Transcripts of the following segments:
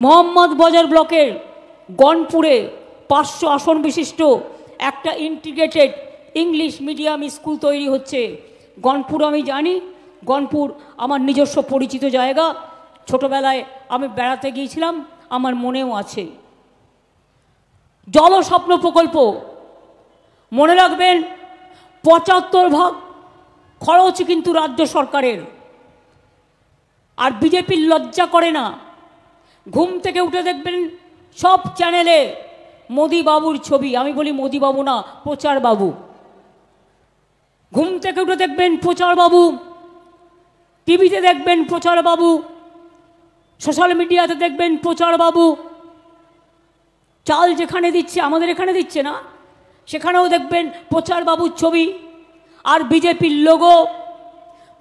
মোহাম্মদ বাজার ব্লকের গনপুরে 500 আসন বিশিষ্ট একটা ইন্টিগ্রেটেড ইংলিশ মিডিয়াম স্কুল তৈরি হচ্ছে। গনপুর আমি জানি, গনপুর আমার নিজস্ব পরিচিত জায়গা। ছোটবেলায় আমি বেড়াতে গিয়েছিলাম, আমার মনেও আছে। জলস্বপ্ন প্রকল্প মনে রাখবেন, 75% খরচ কিন্তু রাজ্য সরকারের। আর বিজেপির লজ্জা করে না, ঘুম থেকে উঠে দেখবেন সব চ্যানেলে মোদি বাবুর ছবি। আমি বলি মোদি বাবু না, প্রচার বাবু। ঘুম থেকে উঠে দেখবেন প্রচার বাবু, টিভিতে দেখবেন প্রচার বাবু, সোশ্যাল মিডিয়াতে দেখবেন প্রচার বাবু। চাল যেখানে দিচ্ছে, আমাদের এখানে দিচ্ছে না, সেখানেও দেখবেন প্রচার বাবুর ছবি আর বিজেপির লোগো।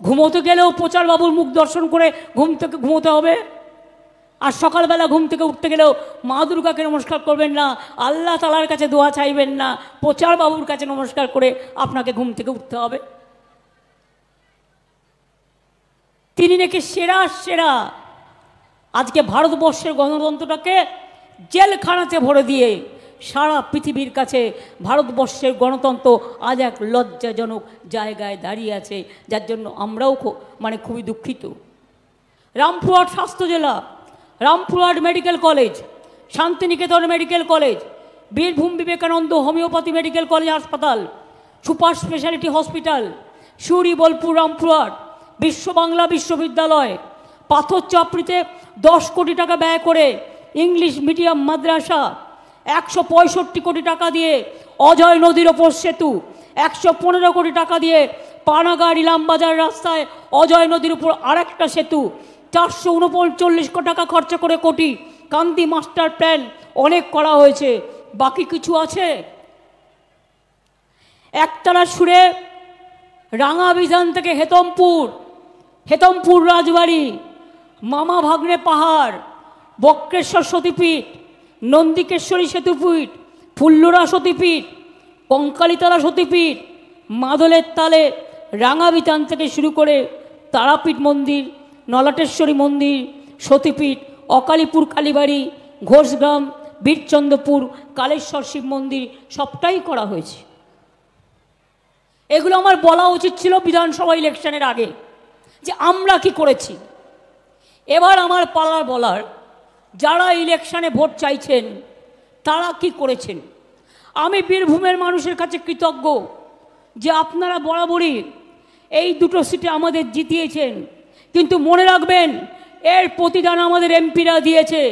ঘুমোতে গেলেও প্রচার বাবুর মুখ দর্শন করে ঘুম থেকে ঘুমোতে হবে। আর সকালবেলা ঘুম থেকে উঠতে গেলেও মা দুর্গাকে নমস্কার করবেন না, আল্লাহ তাআলার কাছে দোয়া চাইবেন না, প্রচার বাবুর কাছে নমস্কার করে আপনাকে ঘুম থেকে উঠতে হবে। তিনি নাকি সেরা সেরা। আজকে ভারতবর্ষের গণতন্ত্রটাকে জেলখানাতে ভরে দিয়ে সারা পৃথিবীর কাছে ভারতবর্ষের গণতন্ত্র আজ এক লজ্জাজনক জায়গায় দাঁড়িয়ে আছে, যার জন্য আমরাও খুবই দুঃখিত। রামপুরহাট স্বাস্থ্য জেলা, Rampurhat medical college, Shantiniketan medical college, Birbhum Vivekananda homeopathy medical college হাসপাতাল, super speciality hospital, Suri Bolpur Rampurhat, Biswa Bangla বিশ্ববিদ্যালয়, পাথর চাপড়িতে 10 কোটি টাকা ব্যয় করে ইংলিশ মিডিয়াম মাদ্রাসা, 165 কোটি টাকা দিয়ে অজয় নদীর ওপর সেতু, 115 কোটি টাকা দিয়ে পানাগড় ইলামবাজার রাস্তায় অজয় নদীর উপর আরেকটা সেতু, 439 কোটি টাকা খরচ করে কোটি কান্দি মাস্টার প্ল্যান অনেক করা হয়েছে। বাকি কিছু আছে? একতারা সুরে রাঙাবিধান থেকে হেতমপুর রাজবাড়ি, মামা ভাগ্নে পাহাড়, বক্রেশ্বর সতীপীঠ, নন্দিকেশ্বরী সেতুপীঠ, ফুল্লুরা সতীপীঠ, কঙ্কালীতলা সতীপীঠ, মাদলের তালে রাঙাবিতান থেকে শুরু করে তারাপীঠ মন্দির, নলাটেশ্বরী মন্দির, সতীপীঠ, অকালীপুর কালীবাড়ি, ঘোষগ্রাম, বীরচন্দ্রপুর, কালেশ্বর শিব মন্দির সবটাই করা হয়েছে। এগুলো আমার বলা উচিত ছিল বিধানসভা ইলেকশনের আগে, যে আমরা কি করেছি। এবার আমার পালার বলার, যারা ইলেকশনে ভোট চাইছেন তারা কি করেছেন। আমি বীরভূমের মানুষের কাছে কৃতজ্ঞ যে আপনারা বরাবরই এই দুটো সিটে আমাদের জিতিয়েছেন। কিন্তু মনে রাখবেন, এর প্রতিদান আমাদের এমপিরা দিয়েছে।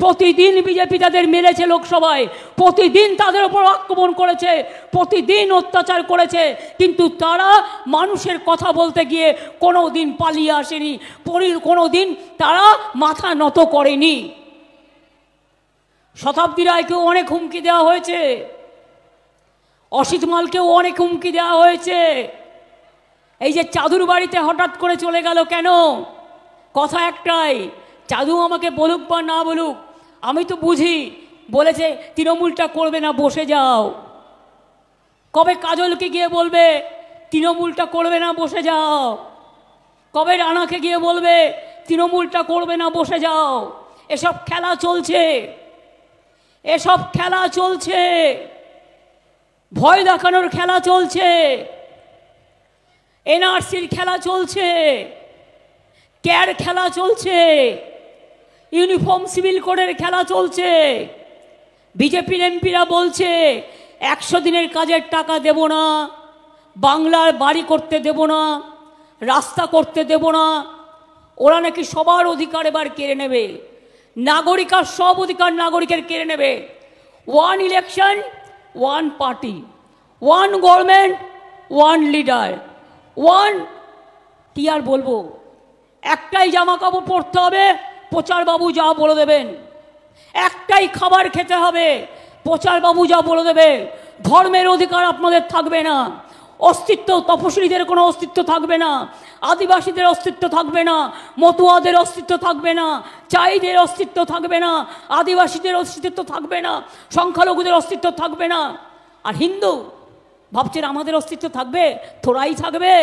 প্রতিদিন বিজেপি তাদের মেরেছে লোকসভায়, প্রতিদিন তাদের উপর আক্রমণ করেছে, প্রতিদিন অত্যাচার করেছে, কিন্তু তারা মানুষের কথা বলতে গিয়ে কোনো দিন পালিয়ে আসেনি, কোনো দিন তারা মাথা নত করেনি। শতাব্দী রায়কেও অনেক হুমকি দেওয়া হয়েছে, অসিত মালকেও অনেক হুমকি দেওয়া হয়েছে। এই যে চাদুর বাড়িতে হঠাৎ করে চলে গেল কেন? কথা একটাই, চাদু আমাকে বলুক বা না বলুক, আমি তো বুঝি। বলেছে তৃণমূলটা করবে না, বসে যাও। কবে কাজলকে গিয়ে বলবে তৃণমূলটা করবে না, বসে যাও? কবে রানাকে গিয়ে বলবে তৃণমূলটা করবে না, বসে যাও? এসব খেলা চলছে, এসব খেলা চলছে, ভয় দেখানোর খেলা চলছে, এনআরসির খেলা চলছে, ক্যার খেলা চলছে, ইউনিফর্ম সিভিল কোডের খেলা চলছে। বিজেপির এমপিরা বলছে 100 দিনের কাজের টাকা দেব না, বাংলার বাড়ি করতে দেব না, রাস্তা করতে দেব না। ওরা নাকি সবার অধিকার এবার কেড়ে নেবে, নাগরিকার সব অধিকার নাগরিকের কেড়ে নেবে। 1 ইলেকশন 1 পার্টি, 1 গভর্নমেন্ট 1 লিডার, 1 কি আর বলবো, একটাই জামা কাপড় পরতে হবে, প্রচার বাবু যা বলে দেবেন। একটাই খাবার খেতে হবে, প্রচার বাবু যা বলে দেবে। ধর্মের অধিকার আপনাদের থাকবে না, অস্তিত্ব, তপশিলীদের কোনো অস্তিত্ব থাকবে না, আদিবাসীদের অস্তিত্ব থাকবে না, মতুয়াদের অস্তিত্ব থাকবে না, চাইদের অস্তিত্ব থাকবে না, আদিবাসীদের অস্তিত্ব থাকবে না, সংখ্যালঘুদের অস্তিত্ব থাকবে না। আর হিন্দু ভাবছেন আমাদের অস্তিত্ব থাকবে? তোরাই থাকবে।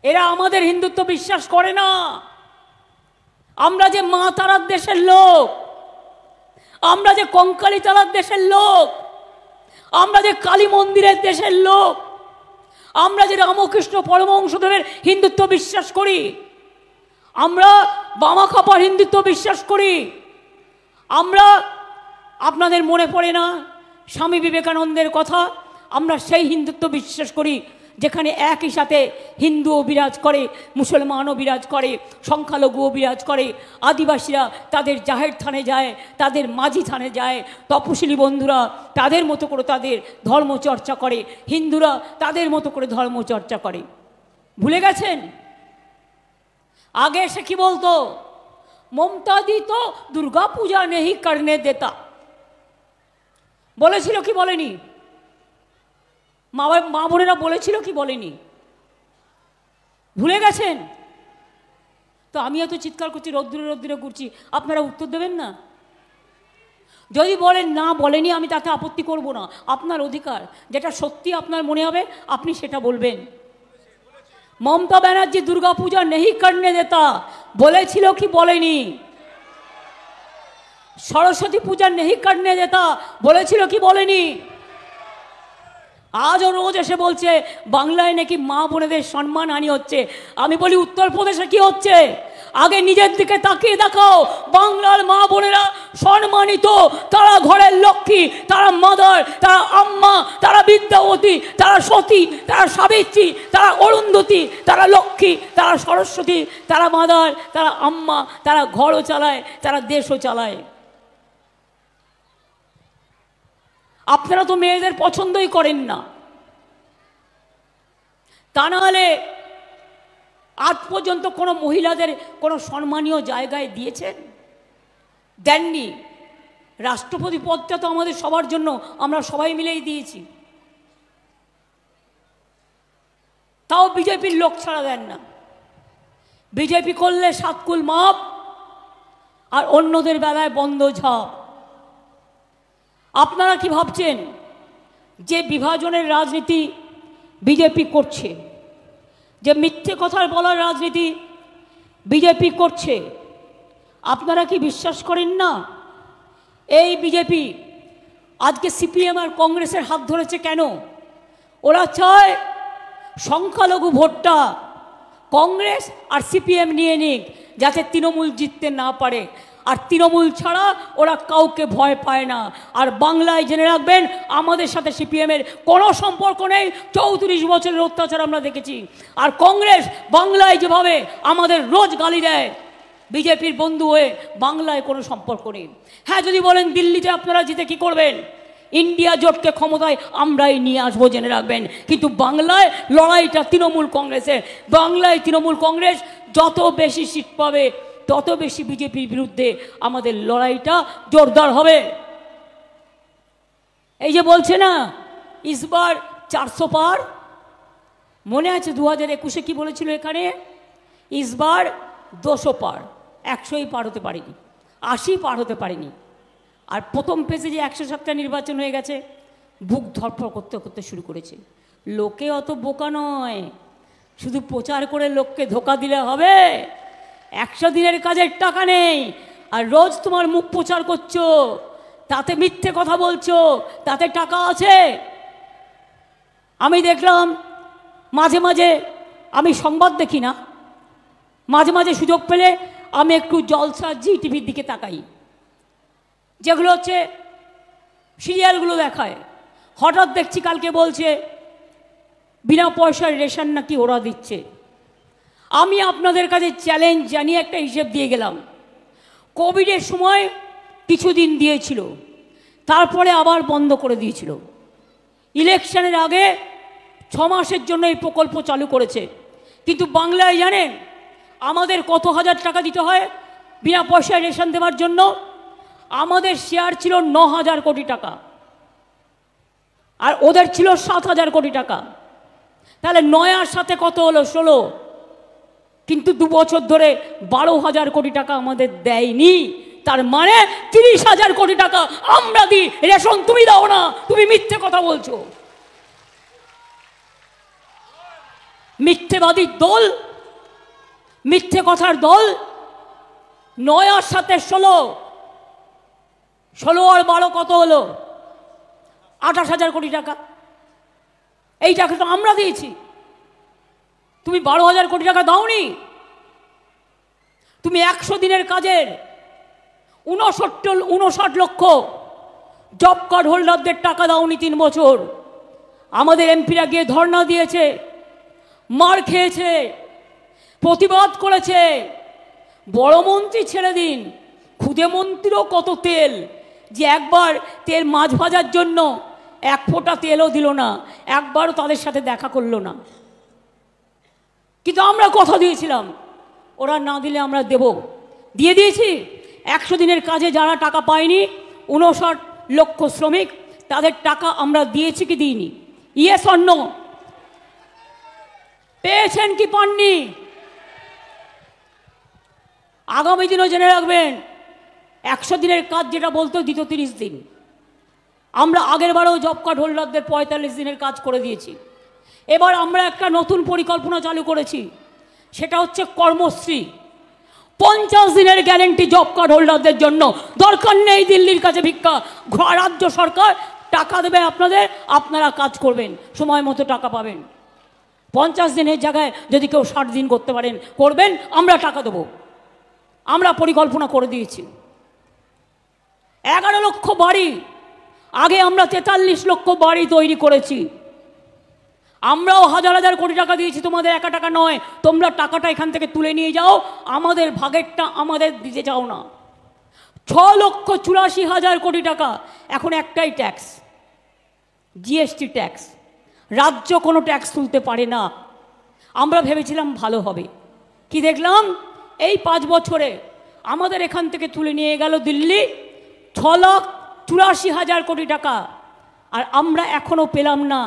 এরা আমাদের হিন্দুত্ব বিশ্বাস করে না। আমরা যে মা তারার দেশের লোক, আমরা যে কঙ্কালী তারার দেশের লোক, আমরা যে কালী মন্দিরের দেশের লোক, আমরা যে রামকৃষ্ণ পরমহংসদেবের হিন্দুত্ব বিশ্বাস করি, আমরা বামাখাপার হিন্দুত্ব বিশ্বাস করি, আমরা, আপনাদের মনে পড়ে না স্বামী বিবেকানন্দের কথা? আমরা সেই হিন্দুত্ব বিশ্বাস করি যেখানে একই সাথে হিন্দুও বিরাজ করে, মুসলমানও বিরাজ করে, সংখ্যালঘুও বিরাজ করে, আদিবাসীরা তাদের জাহের থানে যায়, তাদের মাঝি থানে যায়, তপশিলি বন্ধুরা তাদের মতো করে তাদের ধর্মচর্চা করে, হিন্দুরা তাদের মতো করে ধর্মচর্চা করে। ভুলে গেছেন? আগে সে কি বলতো? মমতা দি তো দুর্গা পূজা নেই করনে দেতা। বলেছিল কি বলেনি? মা বোনেরা বলেছিল কি বলেনি? ভুলে গেছেন? তো আমি এত চিৎকার করছি, রোদ্দুরে রোদ্দুরে ঘুরছি, আপনারা উত্তর দেবেন না? যদি বলেন না বলেনি, আমি তাতে আপত্তি করব না, আপনার অধিকার। যেটা সত্যি আপনার মনে হবে আপনি সেটা বলবেন। মমতা ব্যানার্জি দুর্গা পূজা নেই করনে দেতা বলেছিল কি বলেনি? সরস্বতী পূজা নেই করনে দেতা বলেছিল কি বলেনি? আজও রোজ এসে বলছে বাংলায় নাকি মা বোনেদের সম্মানহানি হচ্ছে। আমি বলি উত্তরপ্রদেশে কি হচ্ছে? আগে নিজের দিকে তাকিয়ে দেখাও। বাংলার মা বোনেরা সম্মানিত, তারা ঘরের লক্ষ্মী, তারা মাদার, তারা আম্মা, তারা বিদ্যাবতী, তারা সতী, তারা সাবিত্রী, তারা অরুন্ধতী, তারা লক্ষ্মী, তারা সরস্বতী, তারা মাদার, তারা আম্মা, তারা ঘরও চালায়, তারা দেশও চালায়। আপনারা তো মেয়েদের পছন্দই করেন না। তা না হলে আজ পর্যন্ত কোনো মহিলাদের কোনো সম্মানীয় জায়গায় দিয়েছেন? দেননি। রাষ্ট্রপতি পদটা তো আমাদের সবার জন্য, আমরা সবাই মিলেই দিয়েছি। তাও বিজেপির লোক ছাড়া দেন না। বিজেপি করলে সাতকুল মাপ, আর অন্যদের বেলায় বন্ধ ঝাপ। আপনারা কি ভাবছেন যে বিভাজনের রাজনীতি বিজেপি করছে, যে মিথ্যে কথা বলার রাজনীতি বিজেপি করছে, আপনারা কি বিশ্বাস করেন না? এই বিজেপি আজকে সিপিএম আর কংগ্রেসের হাত ধরেছে কেন? ওরা চায় সংখ্যালঘু ভোটটা কংগ্রেস আর সিপিএম নিয়ে নিক, যাতে তৃণমূল জিততে না পারে। আর তৃণমূল ছাড়া ওরা কাউকে ভয় পায় না। আর বাংলায় জেনে রাখবেন, আমাদের সাথে সিপিএমের কোনো সম্পর্ক নেই। 34 বছরের অত্যাচার আমরা দেখেছি। আর কংগ্রেস বাংলায় যেভাবে আমাদের রোজ গালি দেয়, বিজেপির বন্ধু হয়ে বাংলায় কোনো সম্পর্ক নেই। হ্যাঁ, যদি বলেন দিল্লিতে আপনারা জিতে কি করবেন? ইন্ডিয়া জোটকে ক্ষমতায় আমরাই নিয়ে আসবো, জেনে রাখবেন। কিন্তু বাংলায় লড়াইটা তৃণমূল কংগ্রেসের। বাংলায় তৃণমূল কংগ্রেস যত বেশি সিট পাবে, তত বেশি বিজেপির বিরুদ্ধে আমাদের লড়াইটা জোরদার হবে। এই যে বলছে না ইসবার 400 পার, মনে আছে 2021-এ কি বলেছিল এখানে? ইসবার 200 পার, 100ই পার হতে পারেনি, 80 পার হতে পারেনি। আর প্রথম পেজে যে 107টা নির্বাচন হয়ে গেছে, বুক ধরফর করতে করতে শুরু করেছে। লোকে অত বোকা নয়, শুধু প্রচার করে লোককে ধোকা দিলে হবে? 100 দিনের কাজের টাকা নেই, আর রোজ তোমার মুখ প্রচার করছো, তাতে মিথ্যে কথা বলছো, তাতে টাকা আছে। আমি দেখলাম মাঝে মাঝে, আমি সংবাদ দেখি না, মাঝে মাঝে সুযোগ পেলে আমি একটু জলসা জি টিভির দিকে তাকাই, যেগুলো হচ্ছে সিরিয়ালগুলো দেখায়। হঠাৎ দেখছি কালকে বলছে বিনা পয়সার রেশন নাকি ওরা দিচ্ছে। আমি আপনাদের কাছে চ্যালেঞ্জ জানিয়ে একটা হিসেব দিয়ে গেলাম। কোভিডের সময় কিছুদিন দিয়েছিল, তারপরে আবার বন্ধ করে দিয়েছিল। ইলেকশনের আগে 6 মাসের জন্য এই প্রকল্প চালু করেছে। কিন্তু বাংলায় জানেন আমাদের কত হাজার টাকা দিতে হয় বিনা পয়সায় রেশন দেওয়ার জন্য? আমাদের শেয়ার ছিল 9,000 কোটি টাকা, আর ওদের ছিল 7,000 কোটি টাকা। তাহলে 9 আর 7 কত হলো? 16। কিন্তু 2 বছর ধরে 12,000 কোটি টাকা আমাদের দেয়নি। তার মানে 30,000 কোটি টাকা আমরা দিই, রেশন তুমি দাও না। তুমি মিথ্যে কথা বলছো। মিথ্যেবাদীর দল, মিথ্যে কথার দল। 9 আর 7 16, 16 আর 12 কত হলো? 28,000 কোটি টাকা। এই টাকা তো আমরা দিয়েছি, তুমি 12,000 কোটি টাকা দাওনি। তুমি 100 দিনের কাজের 59 লক্ষ জব কার্ড হোল্ডারদের টাকা দাওনি 3 বছর। আমাদের এমপিরা গিয়ে ধর্ণা দিয়েছে, মার খেয়েছে, প্রতিবাদ করেছে। বড় মন্ত্রী ছেড়ে দিন, খুদে মন্ত্রীরও কত তেল, যে একবার তেল মাছ ভাজার জন্য 1 ফোঁটা তেলও দিল না, একবারও তাদের সাথে দেখা করলো না। কিন্তু আমরা কথা দিয়েছিলাম, ওরা না দিলে আমরা দেব, দিয়ে দিয়েছি। 100 দিনের কাজে যারা টাকা পায়নি, 59 লক্ষ শ্রমিক, তাদের টাকা আমরা দিয়েছি কি দিইনি? Yes or no? পেয়েছেন কি পাননি? আগামী দিনও জেনে রাখবেন, 100 দিনের কাজ যেটা বলতো দিত 30 দিন। আমরা আগের বারেও জব কার্ড হোল্ডারদের 45 দিনের কাজ করে দিয়েছি। এবার আমরা একটা নতুন পরিকল্পনা চালু করেছি, সেটা হচ্ছে কর্মশ্রী। 50 দিনের গ্যারেন্টি জব কার্ড হোল্ডারদের জন্য। দরকার নেই দিল্লির কাছে ভিক্ষা, রাজ্য সরকার টাকা দেবে আপনাদের, আপনারা কাজ করবেন, সময় মতো টাকা পাবেন। 50 দিনের জায়গায় যদি কেউ 60 দিন করতে পারেন করবেন, আমরা টাকা দেবো। আমরা পরিকল্পনা করে দিয়েছি। 11 লক্ষ বাড়ি, আগে আমরা 43 লক্ষ বাড়ি তৈরি করেছি। আমরাও হাজার হাজার কোটি টাকা দিয়েছি, তোমাদের একা টাকা নয়। তোমরা টাকাটা এখান থেকে তুলে নিয়ে যাও, আমাদের ভাগেরটা আমাদের দিতে চাও না। 6,84,000 কোটি টাকা। এখন একটাই ট্যাক্স, জিএসটি ট্যাক্স। রাজ্য কোনো ট্যাক্স তুলতে পারে না। আমরা ভেবেছিলাম ভালো হবে, কি দেখলাম এই 5 বছরে আমাদের এখান থেকে তুলে নিয়ে গেল দিল্লি 6,84,000 কোটি টাকা, আর আমরা এখনো পেলাম না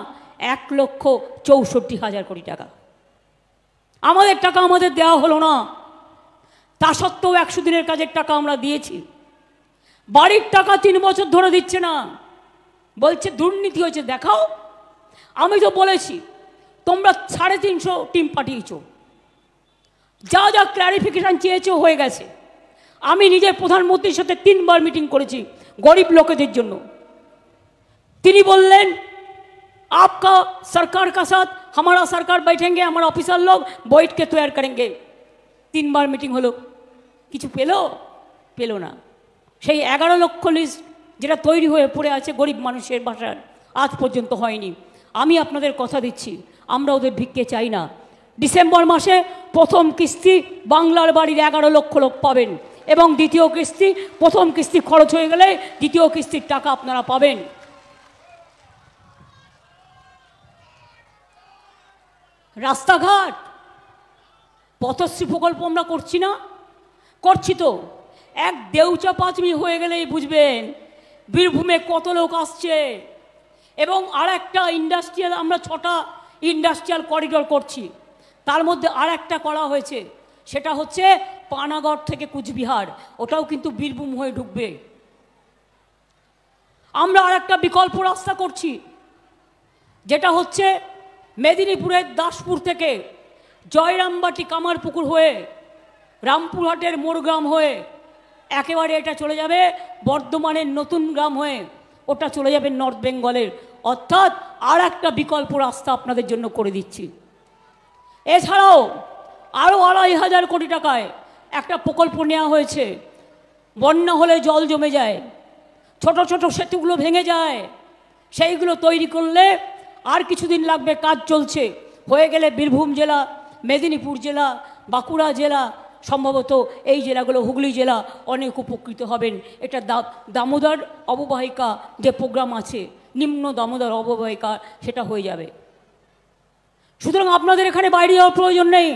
1,64,000 কোটি টাকা। আমাদের টাকা আমাদের দেওয়া হলো না। তা সত্ত্বেও 100 দিনের কাজের টাকা আমরা দিয়েছি। বাড়ির টাকা 3 বছর ধরে দিচ্ছে না, বলছে দুর্নীতি হয়েছে। দেখাও। আমি তো বলেছি, তোমরা 350 টিম পাঠিয়েছো, যা যা ক্ল্যারিফিকেশান চেয়েছো হয়ে গেছে। আমি নিজে প্রধানমন্ত্রীর সাথে 3 বার মিটিং করেছি গরিব লোকেদের জন্য। তিনি বললেন, आपका सरकार का साथ हमारा सरकार बैठेंगे, हमारा ऑफिसर लोग बैठ के तैयार करेंगे। 3 বার মিটিং হলো, কিছু পেলো না। সেই 11 লক্ষ লিস্ট যেটা তৈরি হয়ে পড়ে আছে গরিব মানুষের বাসার, আজ পর্যন্ত হয়নি। আমি আপনাদের কথা দিচ্ছি, আমরা ওদের ভিক্ষে চাই না। ডিসেম্বর মাসে প্রথম কিস্তি বাংলার বাড়ির 11 লক্ষ লোক পাবেন, এবং দ্বিতীয় কিস্তি, প্রথম কিস্তি খরচ হয়ে গেলে দ্বিতীয় কিস্তির টাকা আপনারা পাবেন। রাস্তাঘাট, পথশ্রী প্রকল্প আমরা করছি না? করছি তো। এক দেউচা পাঁচমি হয়ে গেলেই বুঝবেন বীরভূমে কত লোক আসছে। এবং আর একটা ইন্ডাস্ট্রিয়াল, আমরা 6টা ইন্ডাস্ট্রিয়াল করিডোর করছি, তার মধ্যে আর একটা করা হয়েছে, সেটা হচ্ছে পানাগড় থেকে কুচবিহার, ওটাও কিন্তু বীরভূম হয়ে ঢুকবে। আমরা আর একটা বিকল্প রাস্তা করছি, যেটা হচ্ছে মেদিনীপুরের দাসপুর থেকে জয়রামবাটি কামারপুকুর হয়ে রামপুরহাটের মোরগ্রাম হয়ে একেবারে এটা চলে যাবে বর্ধমানের নতুন গ্রাম হয়ে, ওটা চলে যাবে নর্থ বেঙ্গলের। অর্থাৎ আর একটা বিকল্প রাস্তা আপনাদের জন্য করে দিচ্ছি। এছাড়াও আরও 2,500 কোটি টাকায় একটা প্রকল্প নেওয়া হয়েছে। বন্যা হলে জল জমে যায়, ছোট ছোট সেতুগুলো ভেঙে যায়, সেইগুলো তৈরি করলে আর কিছুদিন লাগবে, কাজ চলছে। হয়ে গেলে বীরভূম জেলা, মেদিনীপুর জেলা, বাঁকুড়া জেলা, সম্ভবত এই জেলাগুলো, হুগলি জেলা অনেক উপকৃত হবেন। এটা দামোদর অববাহিকা যে প্রোগ্রাম আছে, নিম্ন দামোদর অববাহিকা, সেটা হয়ে যাবে। সুতরাং আপনাদের এখানে বাইরে যাওয়ার প্রয়োজন নেই,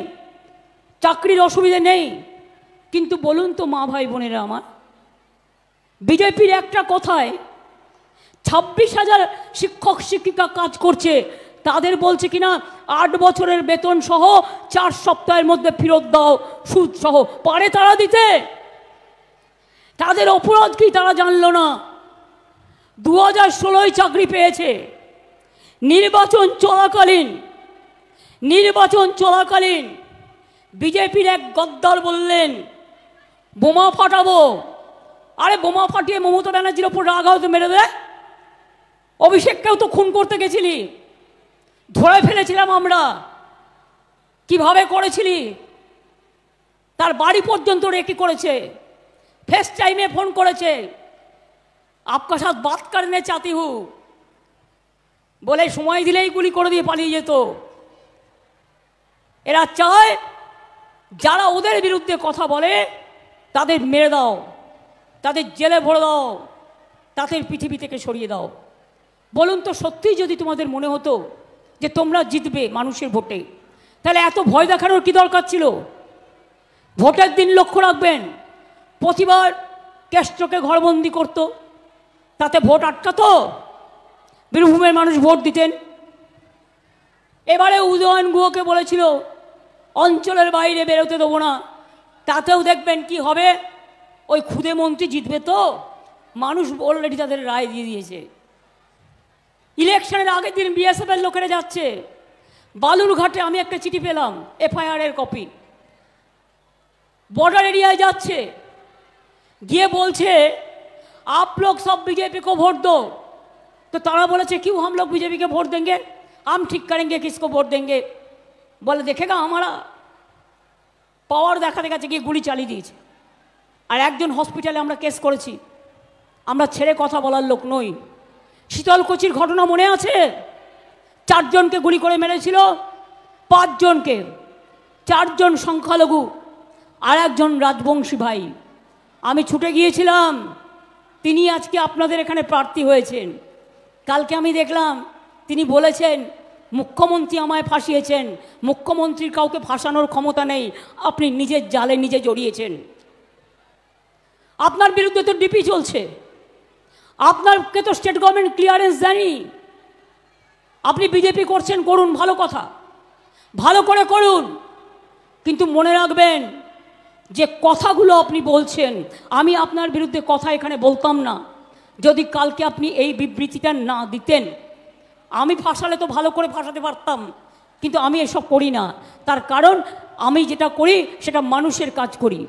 চাকরির অসুবিধে নেই। কিন্তু বলুন তো মা ভাই বোনেরা আমার, বিজেপির একটা কথায় 26,000 শিক্ষক শিক্ষিকা কাজ করছে, তাদের বলছে কিনা 8 বছরের বেতন সহ 4 সপ্তাহের মধ্যে ফেরত দাও, সুদ সহ। পারে তারা দিতে? তাদের অপরাধ কি তারা জানলো না? 2016 চাকরি পেয়েছে। নির্বাচন চলাকালীন বিজেপির এক গদ্দার বললেন, বোমা ফাটাবো। আরে বোমা ফাটিয়ে মমতা ব্যানার্জির ওপর রাগ হয়তো মেরে দেয়। অভিষেককেও তো খুন করতে গেছিলি, ধরে ফেলেছিলাম আমরা। কিভাবে করেছিলি? তার বাড়ি পর্যন্ত রেকি করেছে, ফেস টাইমে ফোন করেছে, আপকা সাথ বাত করনে চাতি হু বলে সময় দিলেই গুলি করে দিয়ে পালিয়ে যেত। এরা চায় যারা ওদের বিরুদ্ধে কথা বলে তাদের মেরে দাও, তাদের জেলে ভরে দাও, তাদের পৃথিবী থেকে সরিয়ে দাও। বলুন তো, সত্যিই যদি তোমাদের মনে হতো যে তোমরা জিতবে মানুষের ভোটে, তাহলে এত ভয় দেখানোর কি দরকার ছিল? ভোটের দিন লক্ষ্য রাখবেন, প্রতিবার কেষ্টকে ঘরবন্দি করতো, তাতে ভোট আটকাতো, বীরভূমের মানুষ ভোট দিতেন। এবারে উদয়ন গুহকে বলেছিল অঞ্চলের বাইরে বেরোতে দেবো না, তাতেও দেখবেন কি হবে, ওই খুদে মন্ত্রী জিতবে। তো মানুষ অলরেডি তাদের রায় দিয়ে দিয়েছে। ইলেকশনের আগের দিন বিএসএফের লোকেরা যাচ্ছে বালুরঘাটে, আমি একটা চিঠি পেলাম এফআইআর এর কপি, बॉर्डर एरिया जाच्छे गিয়ে বলছে आप लोग सब बीजेपी को वोट दो। तो तारा बोले क्यों हम लोग बीजेपी के वोट देंगे, हम ठीक करेंगे किसको वोट देंगे। बोले देखेगा हमारा पावर देखाते গেছে গিয়ে গুলি চালিয়ে দিয়েছে। আর একজন হসপিটালে আমরা কেস করেছি, আমরা ছেড়ে কথা বলার লোক নই। শীতলকুচির ঘটনা মনে আছে? 4 জনকে গুলি করে মেরেছিল, 5 জনকে, 4 জন সংখ্যালঘু আর একজন রাজবংশী ভাই। আমি ছুটে গিয়েছিলাম, তিনি আজকে আপনাদের এখানে প্রার্থী হয়েছেন। কালকে আমি দেখলাম তিনি বলেছেন মুখ্যমন্ত্রী আমায় ফাঁসিয়েছেন। মুখ্যমন্ত্রীর কাউকে ফাঁসানোর ক্ষমতা নেই, আপনি নিজের জালে নিজে জড়িয়েছেন। আপনার বিরুদ্ধে তো ডিপি চলছে, আপনাকে তো স্টেট গভর্নমেন্ট ক্লিয়ারেন্স দেয়নি। আপনি বিজেপি করছেন, করুন, ভালো কথা, ভালো করে করুন, কিন্তু মনে রাখবেন যে কথাগুলো আপনি বলছেন, আমি আপনার বিরুদ্ধে কথা এখানে বলতাম না যদি কালকে আপনি এই বিবৃতিটা না দিতেন। আমি ফাঁসালে তো ভালো করে ফাঁসাতে পারতাম, কিন্তু আমি এসব করি না। তার কারণ আমি যেটা করি সেটা মানুষের কাজ করি।